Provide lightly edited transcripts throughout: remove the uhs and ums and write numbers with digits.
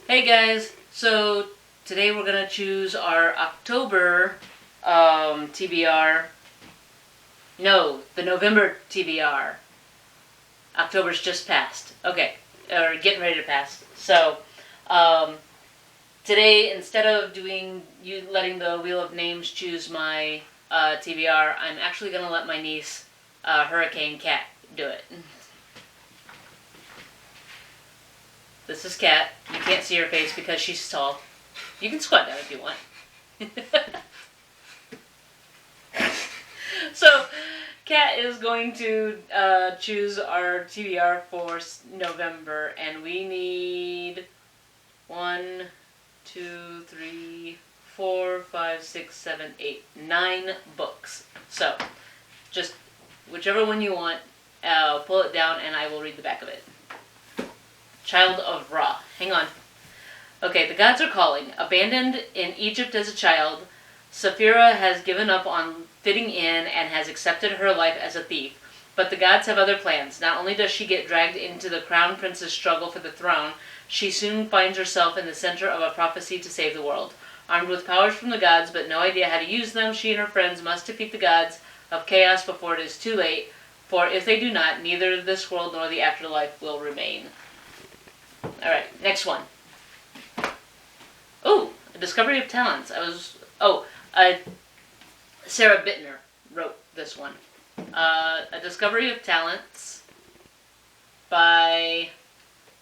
Hey guys, so today we're gonna choose our October TBR. No, the November TBR. October's just passed. Okay, or getting ready to pass. So today, instead of letting the Wheel of Names choose my TBR, I'm actually gonna let my niece, Hurricane Cat, do it. This is Kat. You can't see her face because she's tall. You can squat down if you want. So, Kat is going to choose our TBR for November, and we need 1, 2, 3, 4, 5, 6, 7, 8, 9 books. So, just whichever one you want, pull it down and I will read the back of it. Child of Ra. Hang on. Okay, the gods are calling. Abandoned in Egypt as a child, Sapphira has given up on fitting in and has accepted her life as a thief. But the gods have other plans. Not only does she get dragged into the crown prince's struggle for the throne, she soon finds herself in the center of a prophecy to save the world. Armed with powers from the gods, but no idea how to use them, she and her friends must defeat the gods of chaos before it is too late, for if they do not, neither this world nor the afterlife will remain. Alright, next one. Oh, A Discovery of Talents. Sarah Bittner wrote this one. A Discovery of Talents by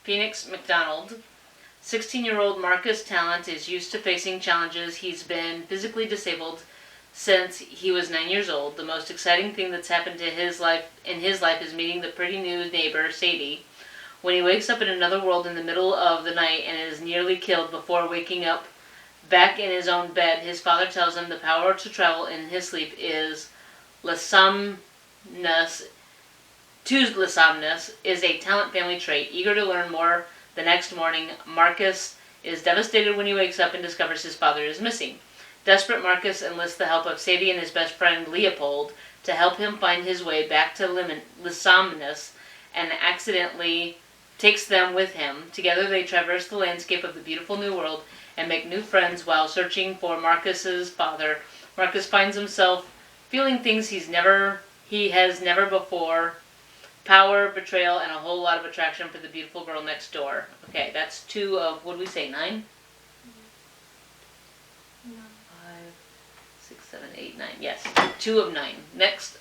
Phoenix McDonald. 16-year-old Marcus Talent is used to facing challenges. He's been physically disabled since he was 9 years old. The most exciting thing that's happened in his life is meeting the pretty new neighbor, Sadie. When he wakes up in another world in the middle of the night and is nearly killed before waking up back in his own bed, his father tells him the power to travel in his sleep is lissomnus. Lissomnus is a Talent family trait. Eager to learn more the next morning, Marcus is devastated when he wakes up and discovers his father is missing. Desperate, Marcus enlists the help of Sadie and his best friend Leopold to help him find his way back to Lissomnus and accidentally takes them with him. Together they traverse the landscape of the beautiful new world and make new friends while searching for Marcus's father. Marcus finds himself feeling things he has never before. Power, betrayal, and a whole lot of attraction for the beautiful girl next door. Okay, that's 2 of, what did we say, 9? 5, 6, 7, 8, 9. Yes, 2 of 9. Next,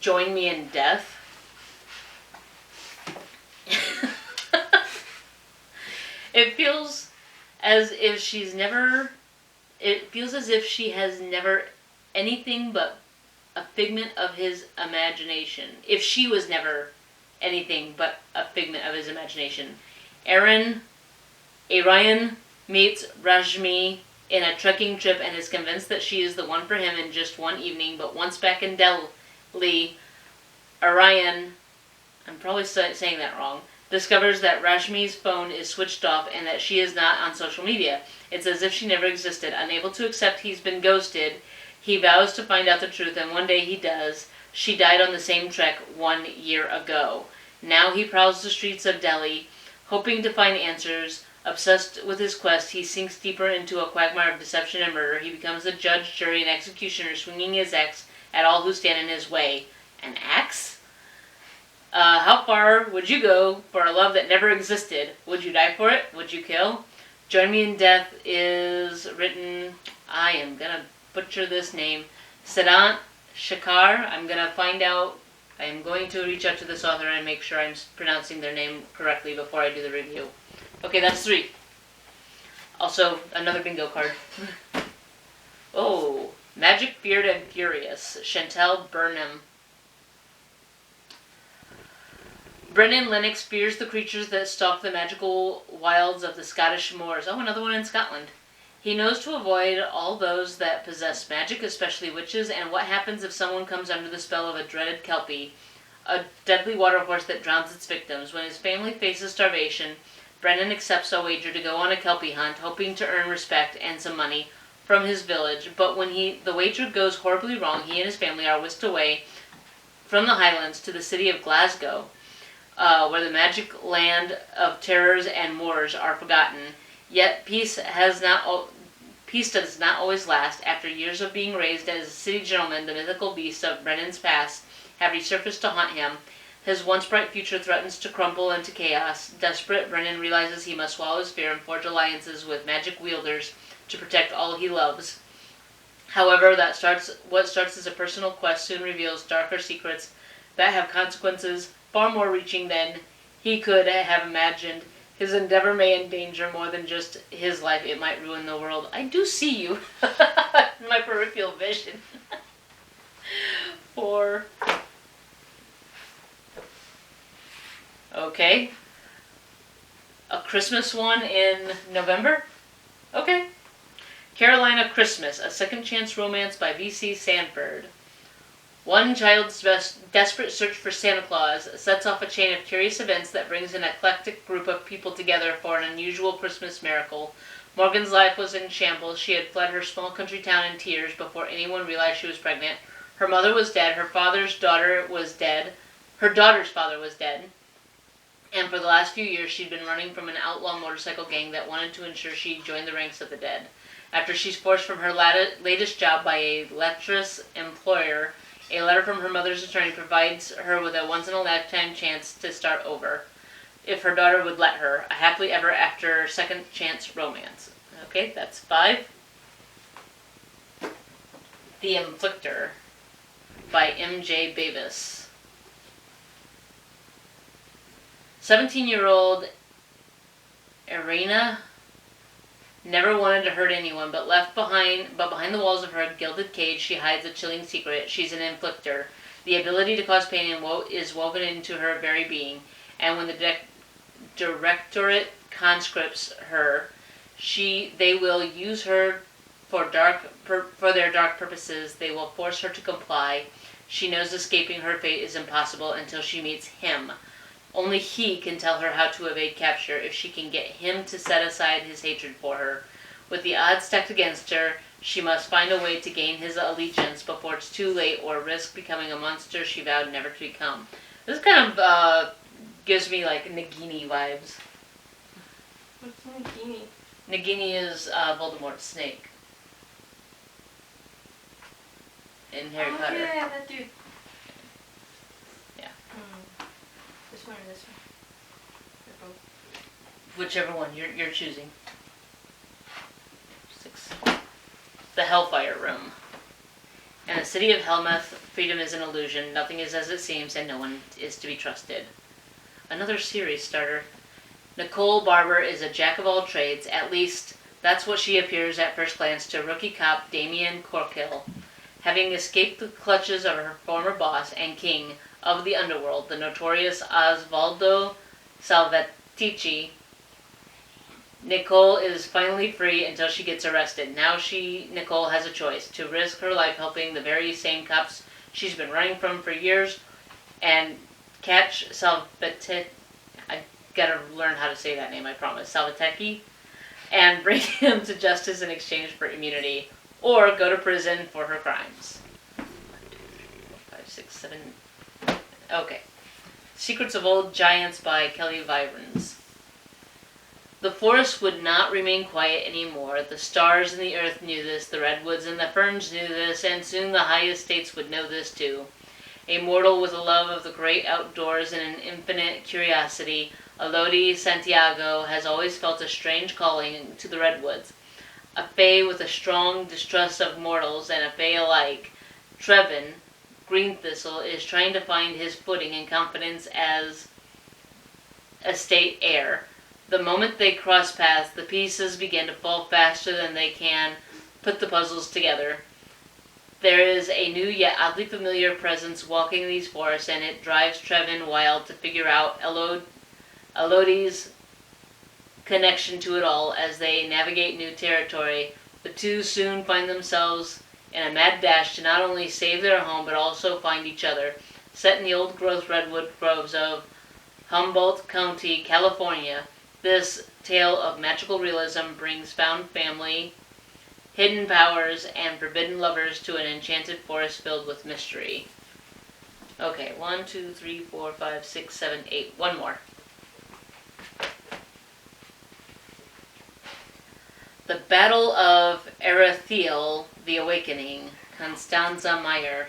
Join Me in Death. It feels as if she has never anything but a figment of his imagination. If she was never anything but a figment of his imagination. Arian meets Rajmi in a trekking trip and is convinced that she is the one for him in just one evening, but once back in Delhi, Arian, I'm probably saying that wrong, discovers that Rashmi's phone is switched off and that she is not on social media. It's as if she never existed. Unable to accept he's been ghosted, he vows to find out the truth, and one day he does. She died on the same trek 1 year ago. Now he prowls the streets of Delhi, hoping to find answers. Obsessed with his quest, he sinks deeper into a quagmire of deception and murder. He becomes a judge, jury, and executioner, swinging his axe at all who stand in his way. An axe? How far would you go for a love that never existed? Would you die for it? Would you kill? Join Me in Death is written, I am going to butcher this name, Siddhant Shakar. I'm going to find out. I am going to reach out to this author and make sure I'm pronouncing their name correctly before I do the review. Okay, that's 3. Also, another bingo card. Oh, Magic, Feared, and Furious, Chantal Burnham. Brennan Lennox fears the creatures that stalk the magical wilds of the Scottish moors. Oh, another one in Scotland. He knows to avoid all those that possess magic, especially witches, and what happens if someone comes under the spell of a dreaded kelpie, a deadly water horse that drowns its victims. When his family faces starvation, Brennan accepts a wager to go on a kelpie hunt, hoping to earn respect and some money from his village. But when the wager goes horribly wrong, he and his family are whisked away from the Highlands to the city of Glasgow. where the magic land of terrors and moors are forgotten. Yet peace does not always last. After years of being raised as a city gentleman, the mythical beasts of Brennan's past have resurfaced to haunt him. His once bright future threatens to crumble into chaos. Desperate, Brennan realizes he must swallow his fear and forge alliances with magic wielders to protect all he loves. However, what starts as a personal quest soon reveals darker secrets that have consequences far more reaching than he could have imagined. His endeavor may endanger more than just his life. It might ruin the world. I do see you in my peripheral vision. 4. Okay. A Christmas one in November? Okay. Carolina Christmas, a second chance romance by V.C. Sanford. One child's desperate search for Santa Claus sets off a chain of curious events that brings an eclectic group of people together for an unusual Christmas miracle. Morgan's life was in shambles. She had fled her small country town in tears before anyone realized she was pregnant. Her mother was dead. Her daughter's father was dead. And for the last few years, she'd been running from an outlaw motorcycle gang that wanted to ensure she joined the ranks of the dead. After she's forced from her latest job by a lecherous employer, a letter from her mother's attorney provides her with a once-in-a-lifetime chance to start over, if her daughter would let her. A happily ever after second chance romance. Okay, that's 5. The Inflictor by M.J. Bavis. 17-year-old Irina never wanted to hurt anyone, but behind the walls of her gilded cage, she hides a chilling secret. She's an inflictor. The ability to cause pain is woven into her very being, and when the directorate conscripts her, they will use her for their dark purposes. They will force her to comply. She knows escaping her fate is impossible until she meets him. Only he can tell her how to evade capture if she can get him to set aside his hatred for her. With the odds stacked against her, she must find a way to gain his allegiance before it's too late or risk becoming a monster she vowed never to become. This kind of gives me like Nagini vibes. What's Nagini? Nagini is Voldemort's snake in Harry Potter. Yeah, that dude. Yeah. This one or this one? They're both. Whichever one you're choosing. 6. The Hellfire Room. In the city of Helmuth, freedom is an illusion. Nothing is as it seems, and no one is to be trusted. Another series starter. Nicole Barber is a jack of all trades. At least, that's what she appears at first glance to rookie cop Damien Corkill. Having escaped the clutches of her former boss and king of the underworld, the notorious Osvaldo Salvatierra, Nicole is finally free until she gets arrested. Now Nicole has a choice: to risk her life helping the very same cops she's been running from for years and catch Salvatierra. I gotta learn how to say that name, I promise. Salvatierra, and bring him to justice in exchange for immunity, or go to prison for her crimes. 1, 2, 3, 4, 5, 6, 7. Okay. Secrets of Old Giants by Kelly Vibrans. The forest would not remain quiet anymore. The stars and the earth knew this, the redwoods and the ferns knew this, and soon the high estates would know this too. A mortal with a love of the great outdoors and an infinite curiosity, Elodie Santiago has always felt a strange calling to the redwoods. A fae with a strong distrust of mortals and a fae alike, Trevin Greenthistle is trying to find his footing and confidence as estate heir. The moment they cross paths, the pieces begin to fall faster than they can put the puzzles together. There is a new yet oddly familiar presence walking these forests, and it drives Trevin wild to figure out Elodie's connection to it all. As they navigate new territory, the two soon find themselves in a mad dash to not only save their home but also find each other. Set in the old-growth redwood groves of Humboldt County, California, this tale of magical realism brings found family, hidden powers, and forbidden lovers to an enchanted forest filled with mystery. Okay, 1, 2, 3, 4, 5, 6, 7, 8. One more. The Battle of Erethiel, The Awakening. Constanza Meyer.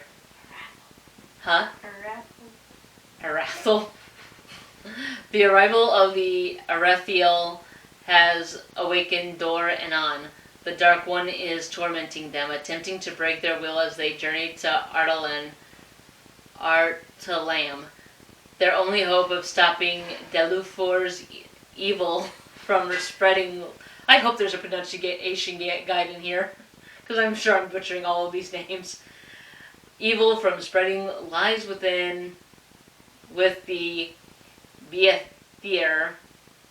Huh? Arathel. The arrival of the Erethiel has awakened Dor and An. The Dark One is tormenting them, attempting to break their will as they journey to Artalam. Their only hope of stopping Delufor's evil from spreading... I hope there's a pronunciation guide in here, because I'm sure I'm butchering all of these names. Evil from spreading lies within with the Viethir.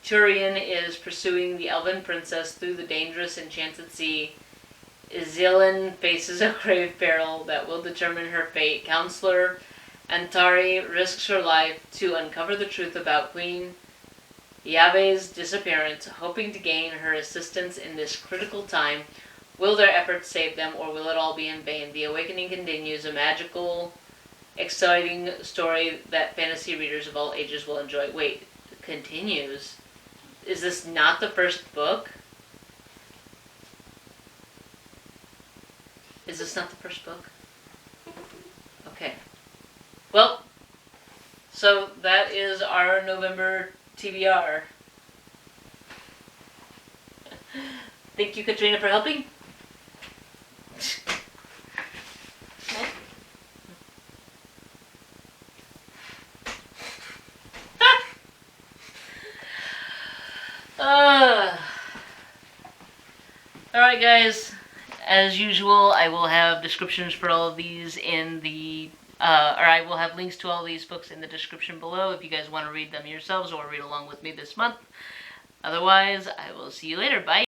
Turian is pursuing the elven princess through the dangerous enchanted sea. Izilin faces a grave peril that will determine her fate. Counselor Antari risks her life to uncover the truth about Queen Yave's disappearance, hoping to gain her assistance in this critical time. Will their efforts save them, or will it all be in vain? The Awakening continues, a magical, exciting story that fantasy readers of all ages will enjoy. Wait, it continues? Is this not the first book? Is this not the first book? Okay. Well, so that is our November TBR. Thank you, Katrina, for helping. Alright guys, as usual, I will have descriptions for all of these in the, or I will have links to all these books in the description below if you guys want to read them yourselves or read along with me this month. Otherwise, I will see you later. Bye!